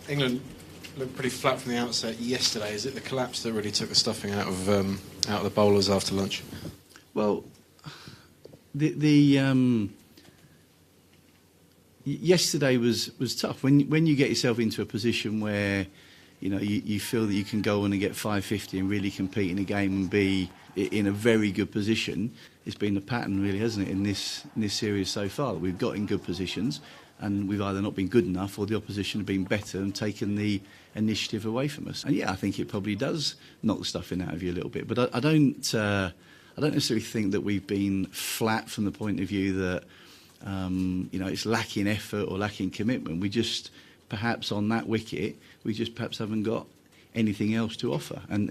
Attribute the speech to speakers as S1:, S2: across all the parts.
S1: England looked pretty flat from the outset yesterday. Is it the collapse that really took the stuffing out of the bowlers after lunch?
S2: Well, yesterday was tough. When you get yourself into a position where you feel that you can go on and get 550 and really compete in a game and be in a very good position, it's been the pattern really, hasn't it, in this series so far. We've got in good positions and we've either not been good enough or the opposition have been better and taken the initiative away from us. And yeah, I think it probably does knock the stuffing out of you a little bit. But I don't necessarily think that we've been flat from the point of view that it's lacking effort or lacking commitment. We just, perhaps on that wicket, we just perhaps haven't got anything else to offer. And,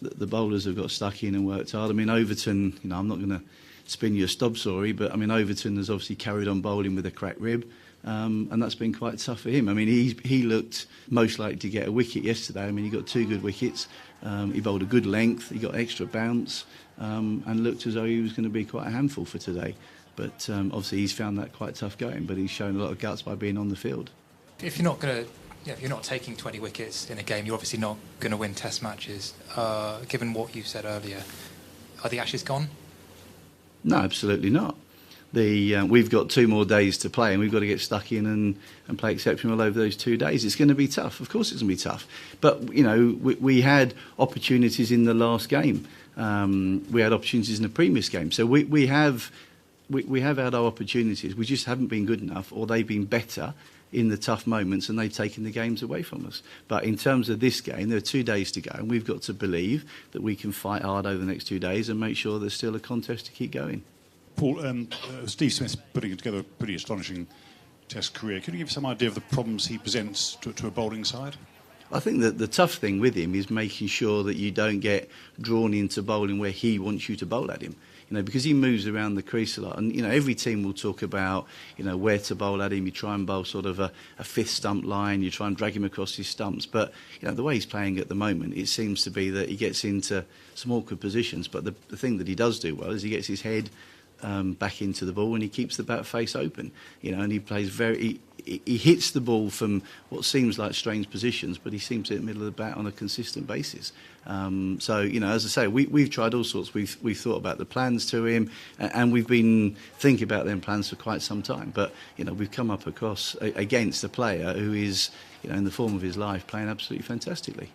S2: the bowlers have got stuck in and worked hard. I mean, Overton, I'm not going to spin you a stob story, but, I mean, Overton has obviously carried on bowling with a cracked rib, and that's been quite tough for him. I mean, he looked most likely to get a wicket yesterday. I mean, he got 2 good wickets. He bowled a good length. He got extra bounce and looked as though he was going to be quite a handful for today. But obviously he's found that quite tough going, but he's shown a lot of guts by being on the field.
S3: If you're not taking 20 wickets in a game, you're obviously not going to win Test matches. Given what you said earlier, are the Ashes gone?
S2: No, absolutely not. We've got 2 more days to play and we've got to get stuck in and play exceptional over those 2 days. It's going to be tough. Of course it's going to be tough. But, we had opportunities in the last game. We had opportunities in the previous game. So we have had our opportunities. We just haven't been good enough, or they've been better in the tough moments and they've taken the games away from us. But in terms of this game, there are 2 days to go and we've got to believe that we can fight hard over the next 2 days and make sure there's still a contest to keep going.
S4: Paul, Steve Smith's putting together a pretty astonishing Test career. Can you give some idea of the problems he presents to a bowling side?
S2: I think that the tough thing with him is making sure that you don't get drawn into bowling where he wants you to bowl at him. Because he moves around the crease a lot. And, every team will talk about, where to bowl at him. You try and bowl sort of a 5th stump line. You try and drag him across his stumps. But, the way he's playing at the moment, it seems to be that he gets into some awkward positions. But the thing that he does do well is he gets his head back into the ball and he keeps the bat face open. And he plays he hits the ball from what seems like strange positions, but he seems to hit the middle of the bat on a consistent basis. So, as I say, we've tried all sorts. We've thought about the plans to him, and we've been thinking about them plans for quite some time. But, we've come up against a player who is, in the form of his life, playing absolutely fantastically.